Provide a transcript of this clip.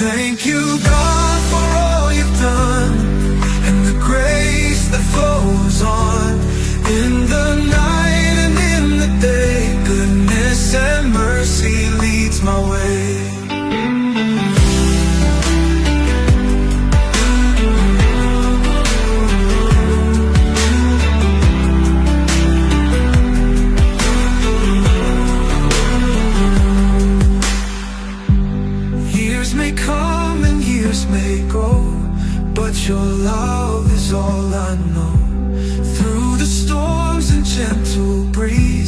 Thank you, God, for all you've done, and the grace that flows on. In the night and in the day, goodness and mercy leads my way. Years may come and years may go, but your love is all I know. Through the storms and gentle breeze,